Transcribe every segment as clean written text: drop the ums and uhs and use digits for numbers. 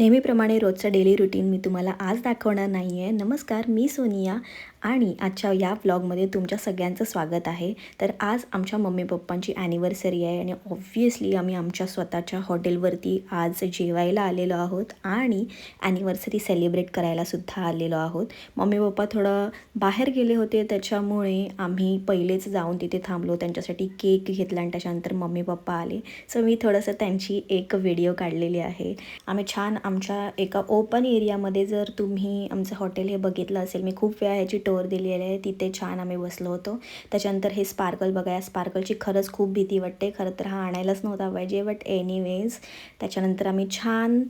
नेहमीप्रमाणे रोजचं daily routine मी तुम्हाला आज दाखवणार नाही आहे. नमस्कार, मी सोनिया आणि आजच्या या व्लॉगमध्ये तुमच्या सगळ्यांचं स्वागत आहे. तर आज आमच्या मम्मी पप्पांची ॲनिव्हर्सरी आहे आणि ऑब्व्हियसली आम्ही आमच्या स्वतःच्या हॉटेलवरती आज जेवायला आलेलो आहोत आणि ॲनिव्हर्सरी सेलिब्रेट करायलासुद्धा आलेलो आहोत. मम्मी पप्पा थोडं बाहेर गेले होते, त्याच्यामुळे आम्ही पहिलेच जाऊन तिथे थांबलो. त्यांच्यासाठी केक घेतला आणि त्याच्यानंतर मम्मी पप्पा आले. सो मी थोडंसं त्यांची एक व्हिडिओ काढलेली आहे. आम्ही छान आमच्या एका ओपन एरियामध्ये, जर तुम्ही आमचं हॉटेल हे बघितलं असेल, मी खूप वेळा ह्याची टूर दिलेली आहे, तिथे छान आम्ही बसलो होतो. त्याच्यानंतर हे स्पार्कल बघा, या स्पार्कलची खरंच खूप भीती वाटते. खरं तर हा आणायलाच नव्हता पाहिजे, बट एनिवेज त्याच्यानंतर आम्ही छान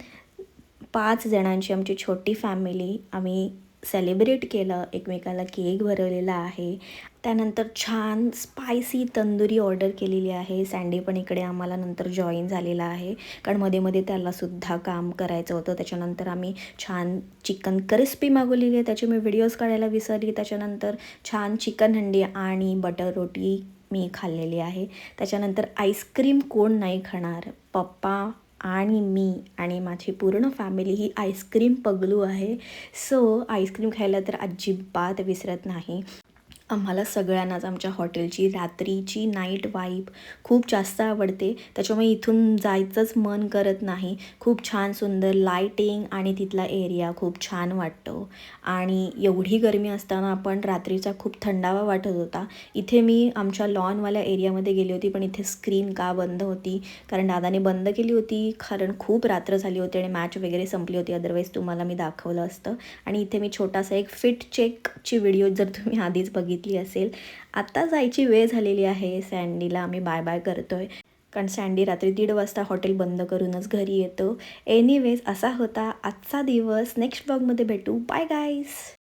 5 जणांची आमची छोटी फॅमिली आम्ही सेलिब्रेट केलं. एकमेकाला केक भरवलेला आहे. त्यानंतर छान स्पायसी तंदुरी ऑर्डर केलेली आहे. सँडी पण इकडे आम्हाला नंतर जॉईन झालेला आहे, कारण मध्ये मध्ये त्यालासुद्धा काम करायचं होतं. त्याच्यानंतर आम्ही छान चिकन क्रिस्पी मागवलेली आहे, त्याचे मी व्हिडिओज काढायला विसरली. त्याच्यानंतर छान चिकन हंडी आणि बटर रोटी मी खाल्लेली आहे. त्याच्यानंतर आईस्क्रीम कोण नाही खाणार, पप्पा आणि मी आणि माझी पूर्ण फॅमिली ही आईस्क्रीम पगलू आहे. सो आईस्क्रीम खायला तर अजिबात विसरत नाही. आम्हाला सगळ्यांनाच आमच्या हॉटेलची रात्रीची नाईट वाईब खूप जास्त आवडते, त्याच्यामुळे इथून जायचंच मन करत नाही. खूप छान सुंदर लाईटिंग आणि तिथला एरिया खूप छान वाटतो. आणि एवढी गरमी असताना पण रात्रीचा खूप थंडावा वाटत होता. इथे मी आमच्या लॉनवाल्या एरियामध्ये गेली होती, पण इथे स्क्रीन का बंद होती, कारण दादाने बंद केली होती, कारण खूप रात्र झाली होती आणि मॅच वगैरे संपली होती. अदरवाईज तुम्हाला मी दाखवलं असतं. आणि इथे मी छोटासा एक फिट चेकची व्हिडिओ जर तुम्ही आधीच बघितली असेल. आता जायची वेळ झालेली आहे. सँडीला आम्ही बाय बाय करतोय, कारण सँडी रात्री 1:30 वाजता हॉटेल बंद करूनच घरी येतो. एनिवेज असा होता आजचा दिवस. नेक्स्ट व्लॉगमध्ये भेटू. Bye guys.